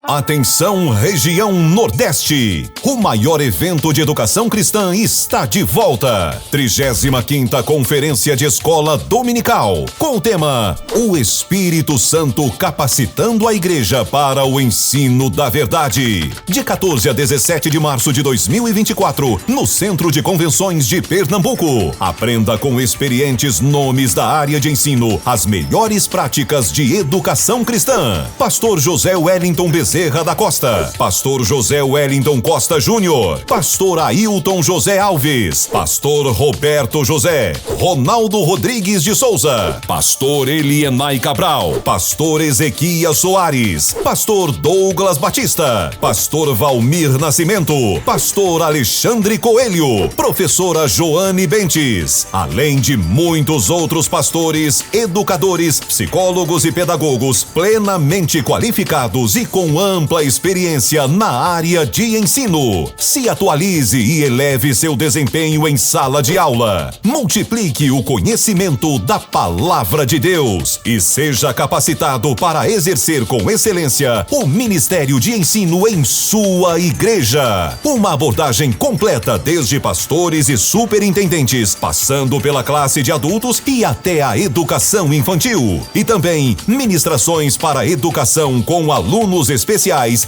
Atenção, região Nordeste! O maior evento de educação cristã está de volta. 35ª Conferência de Escola Dominical, com o tema O Espírito Santo capacitando a igreja para o ensino da verdade. De 14 a 17 de março de 2024, no Centro de Convenções de Pernambuco. Aprenda com experientes nomes da área de ensino as melhores práticas de educação cristã. Pastor José Wellington Bezerra da Costa, Pastor José Wellington Costa Júnior, Pastor Ailton José Alves, Pastor Roberto José, Ronaldo Rodrigues de Souza, Pastor Elienay Cabral, Pastor Ezequias Soares, Pastor Douglas Batista, Pastor Valmir Nascimento, Pastor Alexandre Coelho, Professora Joane Bentes, além de muitos outros pastores, educadores, psicólogos e pedagogos plenamente qualificados e com ampla experiência na área de ensino. Se atualize e eleve seu desempenho em sala de aula. Multiplique o conhecimento da Palavra de Deus e seja capacitado para exercer com excelência o ministério de ensino em sua igreja. Uma abordagem completa desde pastores e superintendentes, passando pela classe de adultos e até a educação infantil. E também ministrações para educação com alunos especiais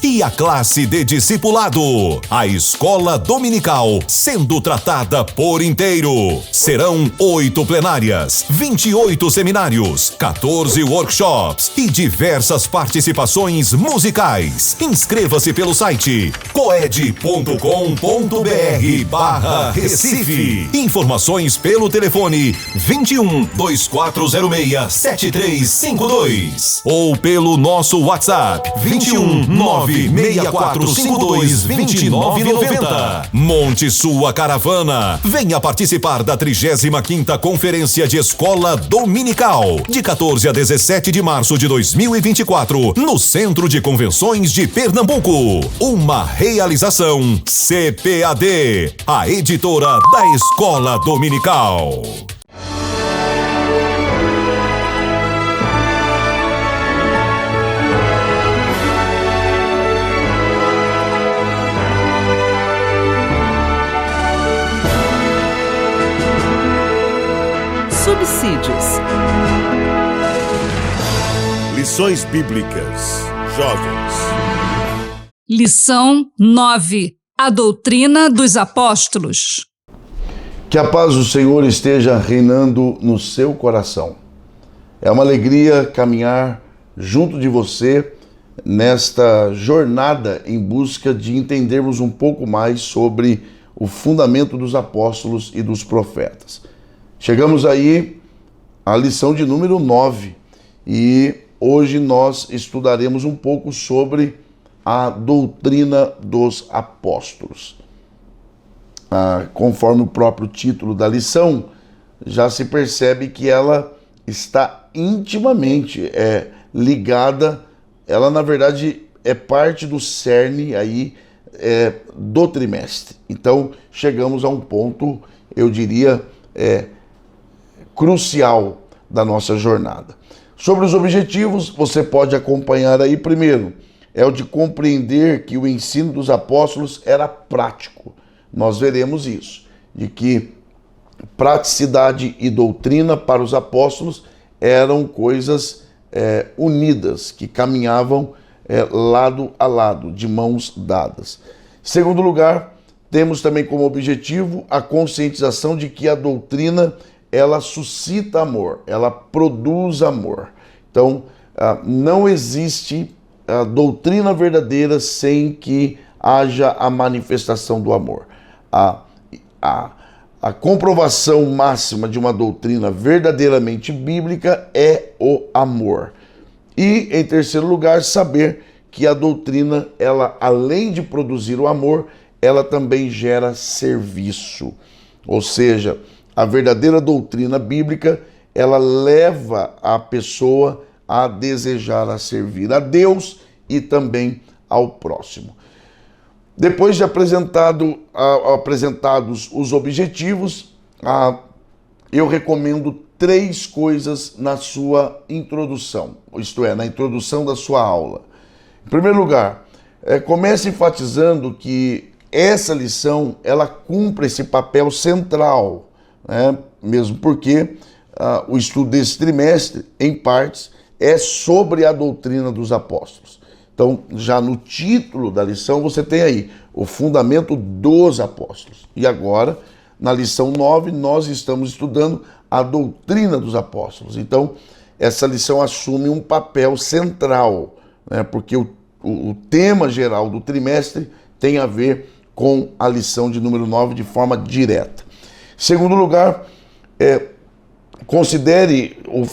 e a classe de discipulado. A escola dominical sendo tratada por inteiro. Serão 8 plenárias, 28 seminários, 14 workshops e diversas participações musicais. Inscreva-se pelo site coed.com.br/Recife. Informações pelo telefone 21 2406 7352 ou pelo nosso WhatsApp 21 964522990. Monte sua caravana. Venha participar da 35ª Conferência de Escola Dominical, de 14 a 17 de março de 2024, no Centro de Convenções de Pernambuco. Uma realização CPAD, a editora da Escola Dominical. Subsídios. Lições Bíblicas. Jovens. Lição 9. A doutrina dos apóstolos. Que a paz do Senhor esteja reinando no seu coração. É uma alegria caminhar junto de você nesta jornada em busca de entendermos um pouco mais sobre o fundamento dos apóstolos e dos profetas. Chegamos aí à lição de número 9 e hoje nós estudaremos um pouco sobre a doutrina dos apóstolos. Conforme o próprio título da lição, já se percebe que ela está intimamente ligada, ela na verdade é parte do cerne aí do trimestre. Então chegamos a um ponto, eu diria, crucial da nossa jornada. Sobre os objetivos, você pode acompanhar aí. Primeiro, é o de compreender que o ensino dos apóstolos era prático. Nós veremos isso, de que praticidade e doutrina para os apóstolos eram coisas unidas, que caminhavam lado a lado, de mãos dadas. Em segundo lugar, temos também como objetivo a conscientização de que a doutrina ela suscita amor, ela produz amor. Então, não existe a doutrina verdadeira sem que haja a manifestação do amor. A comprovação máxima de uma doutrina verdadeiramente bíblica é o amor. E, em terceiro lugar, saber que a doutrina, ela, além de produzir o amor, ela também gera serviço. Ou seja, a verdadeira doutrina bíblica, ela leva a pessoa a desejar a servir a Deus e também ao próximo. Depois de apresentados os objetivos, eu recomendo 3 coisas na sua introdução, isto é, na introdução da sua aula. Em primeiro lugar, começa enfatizando que essa lição, ela cumpre esse papel central, né? Mesmo porque o estudo desse trimestre, em partes, é sobre a doutrina dos apóstolos. Então, já no título da lição, você tem aí o fundamento dos apóstolos. E agora, na lição 9, nós estamos estudando a doutrina dos apóstolos. Então, essa lição assume um papel central, né? Porque o tema geral do trimestre tem a ver com a lição de número 9 de forma direta. Em segundo lugar, considere ou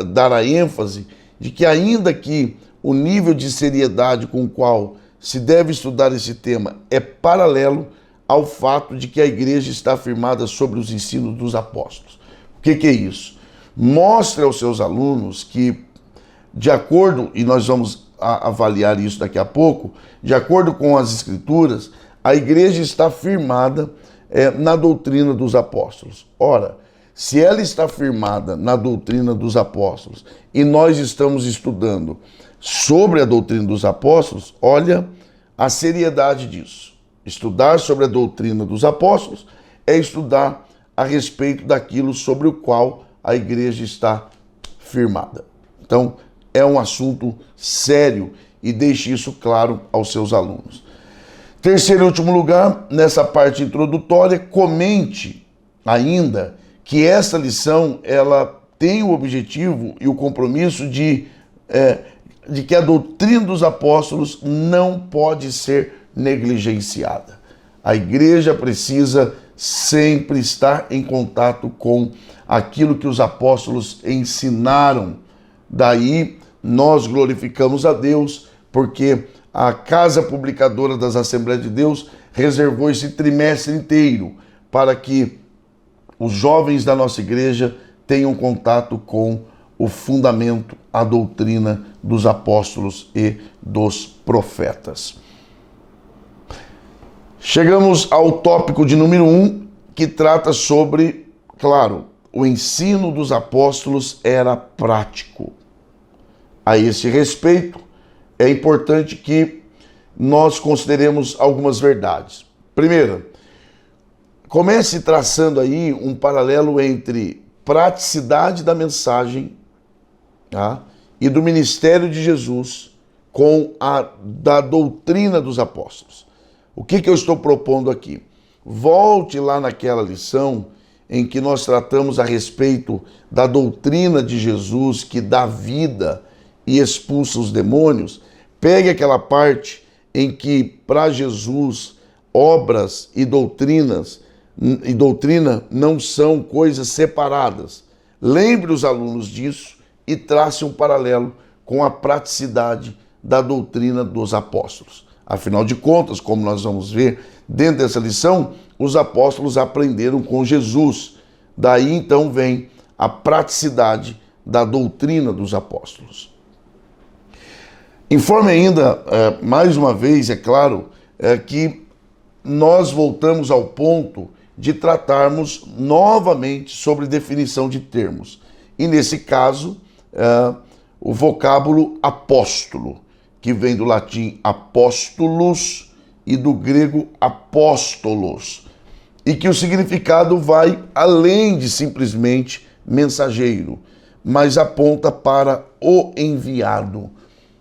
dar a ênfase de que, ainda que o nível de seriedade com o qual se deve estudar esse tema é paralelo ao fato de que a igreja está firmada sobre os ensinos dos apóstolos. O que é isso? Mostre aos seus alunos que, de acordo, e nós vamos avaliar isso daqui a pouco, de acordo com as Escrituras, a igreja está firmada na doutrina dos apóstolos. Ora, se ela está firmada na doutrina dos apóstolos e nós estamos estudando sobre a doutrina dos apóstolos, olha a seriedade disso. Estudar sobre a doutrina dos apóstolos é estudar a respeito daquilo sobre o qual a igreja está firmada. Então, é um assunto sério e deixe isso claro aos seus alunos. Terceiro e último lugar, nessa parte introdutória, comente ainda que essa lição, ela tem o objetivo e o compromisso de que a doutrina dos apóstolos não pode ser negligenciada. A igreja precisa sempre estar em contato com aquilo que os apóstolos ensinaram. Daí nós glorificamos a Deus, porque a Casa Publicadora das Assembleias de Deus reservou esse trimestre inteiro para que os jovens da nossa igreja tenham contato com o fundamento, a doutrina dos apóstolos e dos profetas. Chegamos ao tópico de número 1, que trata sobre, claro, o ensino dos apóstolos era prático. A esse respeito, é importante que nós consideremos algumas verdades. Primeiro, comece traçando aí um paralelo entre praticidade da mensagem, tá, e do ministério de Jesus com a da doutrina dos apóstolos. O que eu estou propondo aqui? Volte lá naquela lição em que nós tratamos a respeito da doutrina de Jesus que dá vida e expulsa os demônios. Pegue aquela parte em que, para Jesus, obras e doutrina não são coisas separadas. Lembre os alunos disso e trace um paralelo com a praticidade da doutrina dos apóstolos. Afinal de contas, como nós vamos ver dentro dessa lição, os apóstolos aprenderam com Jesus. Daí então vem a praticidade da doutrina dos apóstolos. Informe ainda, mais uma vez, é claro, que nós voltamos ao ponto de tratarmos novamente sobre definição de termos. E nesse caso, o vocábulo apóstolo, que vem do latim apóstolos e do grego apóstolos, e que o significado vai além de simplesmente mensageiro, mas aponta para o enviado.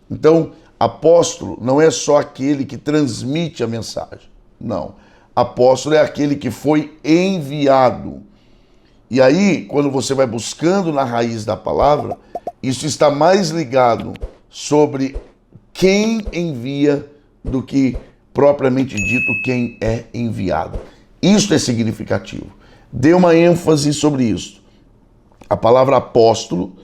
Então, apóstolo não é só aquele que transmite a mensagem, não. Apóstolo é aquele que foi enviado. E aí, quando você vai buscando na raiz da palavra, isso está mais ligado sobre quem envia do que propriamente dito quem é enviado. Isso é significativo. Dê uma ênfase sobre isso. A palavra apóstolo,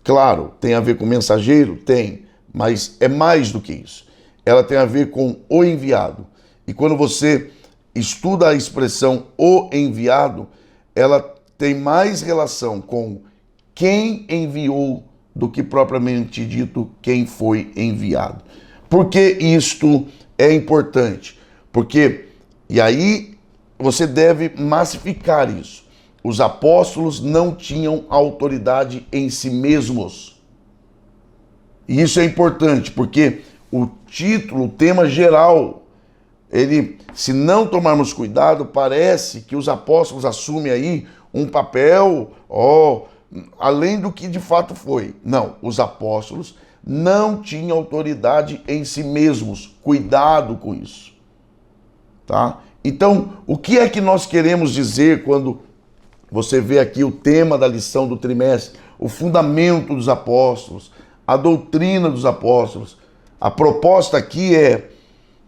claro, tem a ver com mensageiro? Tem, mas é mais do que isso. Ela tem a ver com o enviado. E quando você estuda a expressão o enviado, ela tem mais relação com quem enviou do que propriamente dito quem foi enviado. Por que isto é importante? Porque, e aí você deve massificar isso, os apóstolos não tinham autoridade em si mesmos. E isso é importante, porque o título, o tema geral. Ele, se não tomarmos cuidado, parece que os apóstolos assumem aí um papel, além do que de fato foi. Não, os apóstolos não tinham autoridade em si mesmos. Cuidado com isso. Tá? Então, o que é que nós queremos dizer quando você vê aqui o tema da lição do trimestre, o fundamento dos apóstolos, a doutrina dos apóstolos? A proposta aqui é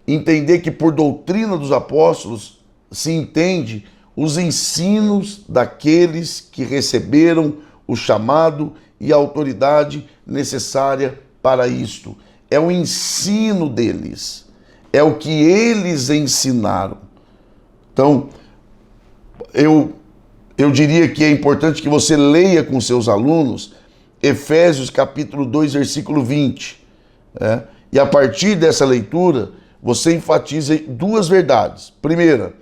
entender que por doutrina dos apóstolos se entende os ensinos daqueles que receberam o chamado e a autoridade necessária para isto. É o ensino deles, é o que eles ensinaram. Então, eu diria que é importante que você leia com seus alunos Efésios capítulo 2, versículo 20. E a partir dessa leitura, você enfatiza duas verdades. Primeira,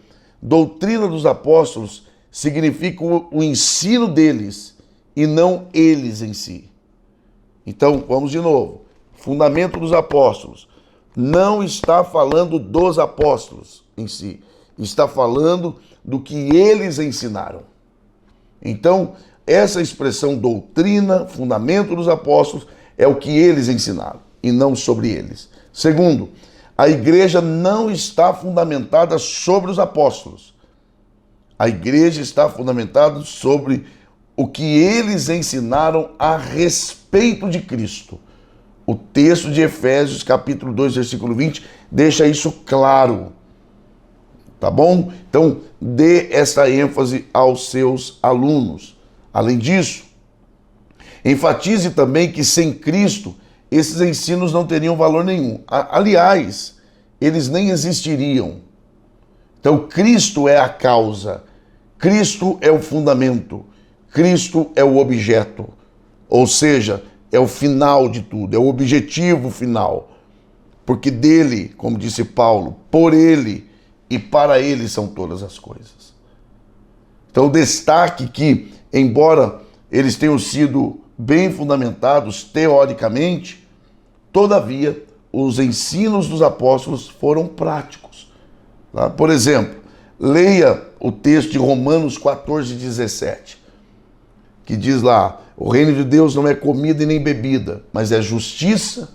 doutrina dos apóstolos significa o ensino deles e não eles em si. Então, vamos de novo. Fundamento dos apóstolos. Não está falando dos apóstolos em si. Está falando do que eles ensinaram. Então, essa expressão doutrina, fundamento dos apóstolos, é o que eles ensinaram e não sobre eles. Segundo, a igreja não está fundamentada sobre os apóstolos. A igreja está fundamentada sobre o que eles ensinaram a respeito de Cristo. O texto de Efésios, capítulo 2, versículo 20, deixa isso claro. Tá bom? Então, dê essa ênfase aos seus alunos. Além disso, enfatize também que sem Cristo, esses ensinos não teriam valor nenhum. Aliás, eles nem existiriam. Então, Cristo é a causa, Cristo é o fundamento, Cristo é o objeto. Ou seja, é o final de tudo, é o objetivo final. Porque dele, como disse Paulo, por ele e para ele são todas as coisas. Então, destaque que, embora eles tenham sido bem fundamentados teoricamente, todavia, os ensinos dos apóstolos foram práticos. Tá? Por exemplo, leia o texto de Romanos 14, 17, que diz lá, o reino de Deus não é comida e nem bebida, mas é justiça,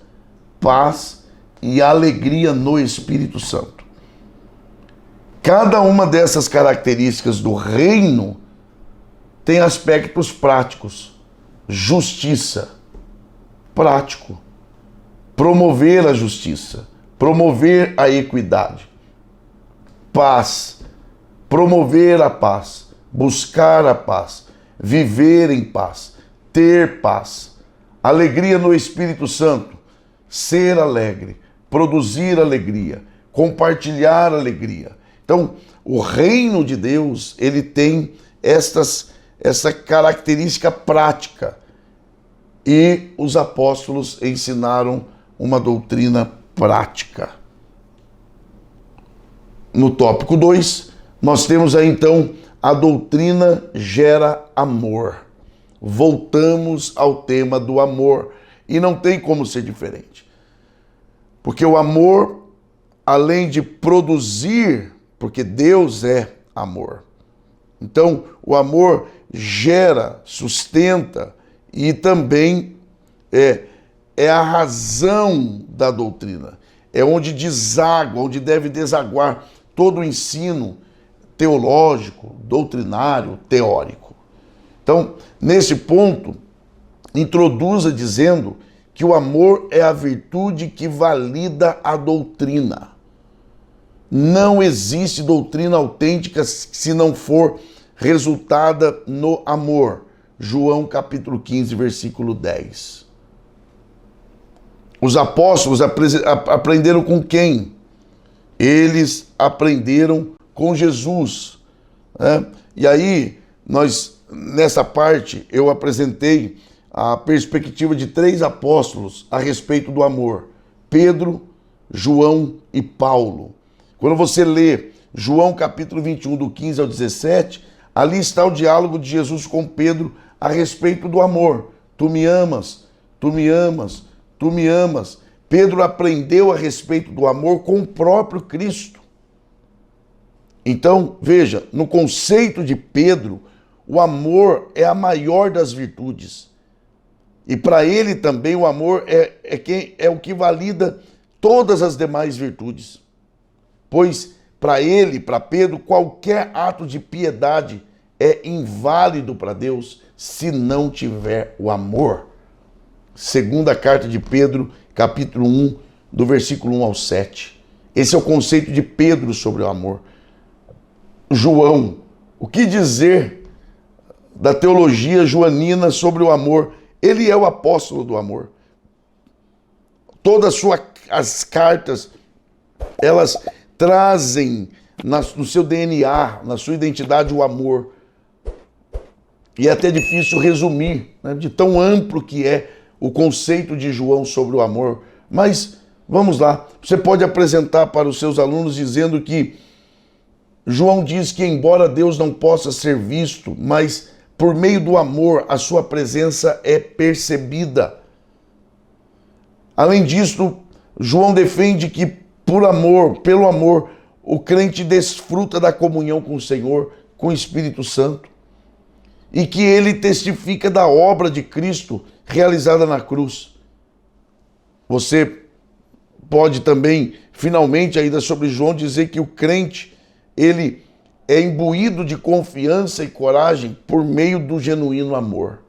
paz e alegria no Espírito Santo. Cada uma dessas características do reino tem aspectos práticos. Justiça, prático. Promover a justiça, promover a equidade. Paz, promover a paz, buscar a paz, viver em paz, ter paz. Alegria no Espírito Santo, ser alegre, produzir alegria, compartilhar alegria. Então, o reino de Deus, ele tem essa característica prática. E os apóstolos ensinaram uma doutrina prática. No tópico 2, nós temos aí então a doutrina gera amor. Voltamos ao tema do amor e não tem como ser diferente. Porque o amor, além de produzir, porque Deus é amor. Então, o amor gera, sustenta e também é a razão da doutrina. É onde deságua, onde deve desaguar todo o ensino teológico, doutrinário, teórico. Então, nesse ponto, introduza dizendo que o amor é a virtude que valida a doutrina. Não existe doutrina autêntica se não for resultada no amor. João capítulo 15, versículo 10. Os apóstolos aprenderam com quem? Eles aprenderam com Jesus. Né? E aí, nessa parte, eu apresentei a perspectiva de 3 apóstolos a respeito do amor. Pedro, João e Paulo. Quando você lê João capítulo 21, do 15 ao 17, ali está o diálogo de Jesus com Pedro a respeito do amor. Tu me amas, tu me amas, tu me amas. Pedro aprendeu a respeito do amor com o próprio Cristo. Então, veja, no conceito de Pedro, o amor é a maior das virtudes. E para ele também o amor é o que valida todas as demais virtudes. Pois para ele, para Pedro, qualquer ato de piedade é inválido para Deus se não tiver o amor. Segunda carta de Pedro, capítulo 1, do versículo 1 ao 7. Esse é o conceito de Pedro sobre o amor. João, o que dizer da teologia joanina sobre o amor? Ele é o apóstolo do amor. Todas as cartas, elas trazem no seu DNA, na sua identidade, o amor. E é até difícil resumir, né, de tão amplo que é o conceito de João sobre o amor. Mas vamos lá, você pode apresentar para os seus alunos dizendo que João diz que embora Deus não possa ser visto, mas por meio do amor a sua presença é percebida. Além disso, João defende que pelo amor, o crente desfruta da comunhão com o Senhor, com o Espírito Santo, e que ele testifica da obra de Cristo realizada na cruz. Você pode também, finalmente, ainda sobre João, dizer que o crente, ele é imbuído de confiança e coragem por meio do genuíno amor.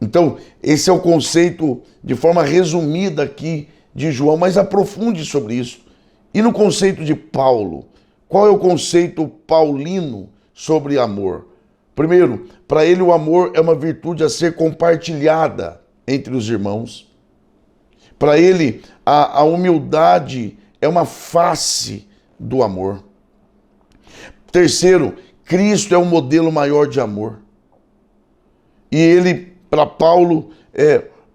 Então, esse é o conceito, de forma resumida aqui, de João, mas aprofunde sobre isso. E no conceito de Paulo, qual é o conceito paulino sobre amor? Primeiro, para ele o amor é uma virtude a ser compartilhada entre os irmãos. Para ele, a humildade é uma face do amor. Terceiro, Cristo é um modelo maior de amor. E ele, para Paulo,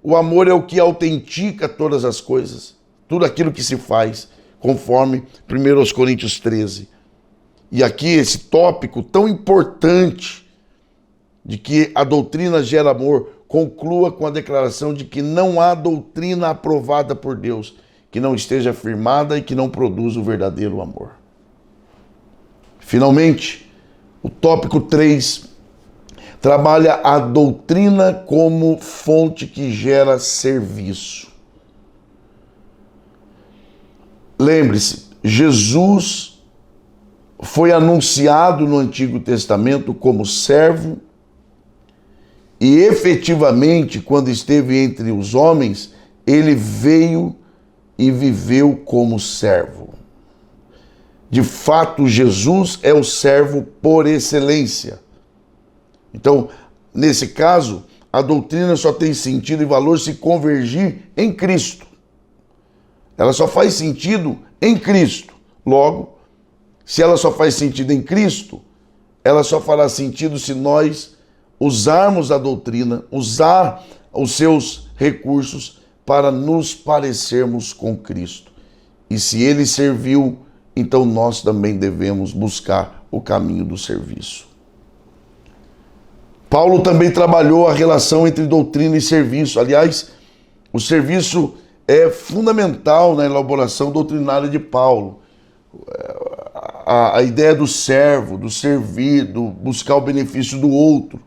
o amor é o que autentica todas as coisas, tudo aquilo que se faz, conforme 1 Coríntios 13. E aqui esse tópico tão importante de que a doutrina gera amor, conclua com a declaração de que não há doutrina aprovada por Deus que não esteja firmada e que não produza o verdadeiro amor. Finalmente, o tópico 3 trabalha a doutrina como fonte que gera serviço. Lembre-se, Jesus foi anunciado no Antigo Testamento como servo e efetivamente, quando esteve entre os homens, ele veio e viveu como servo. De fato, Jesus é o servo por excelência. Então, nesse caso, a doutrina só tem sentido e valor se convergir em Cristo. Ela só faz sentido em Cristo. Logo, se ela só faz sentido em Cristo, ela só fará sentido se nós usarmos a doutrina, usar os seus recursos para nos parecermos com Cristo. E se ele serviu, então nós também devemos buscar o caminho do serviço. Paulo também trabalhou a relação entre doutrina e serviço. Aliás, o serviço é fundamental na elaboração doutrinária de Paulo. A ideia do servo, do servir, do buscar o benefício do outro.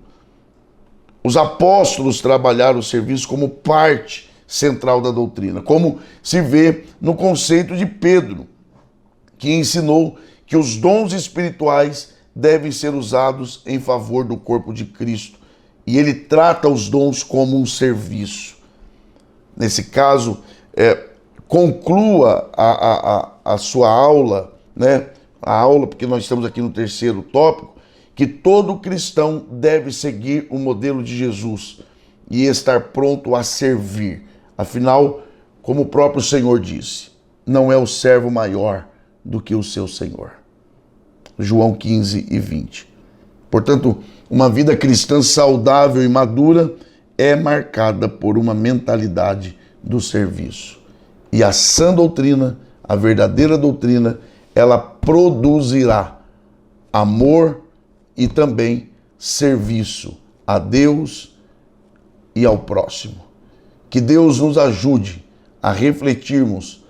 Os apóstolos trabalharam o serviço como parte central da doutrina, como se vê no conceito de Pedro, que ensinou que os dons espirituais devem ser usados em favor do corpo de Cristo. E ele trata os dons como um serviço. Nesse caso, conclua a sua aula, né? A aula, porque nós estamos aqui no terceiro tópico, que todo cristão deve seguir o modelo de Jesus e estar pronto a servir. Afinal, como o próprio Senhor disse, não é o servo maior do que o seu Senhor. João 15 e 20. Portanto, uma vida cristã saudável e madura é marcada por uma mentalidade do serviço. E a sã doutrina, a verdadeira doutrina, ela produzirá amor e também serviço a Deus e ao próximo. Que Deus nos ajude a refletirmos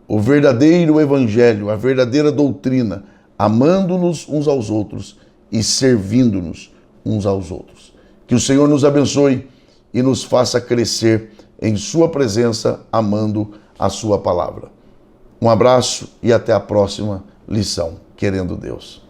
o verdadeiro evangelho, a verdadeira doutrina, amando-nos uns aos outros e servindo-nos uns aos outros. Que o Senhor nos abençoe e nos faça crescer em sua presença, amando a sua palavra. Um abraço e até a próxima lição, querendo Deus.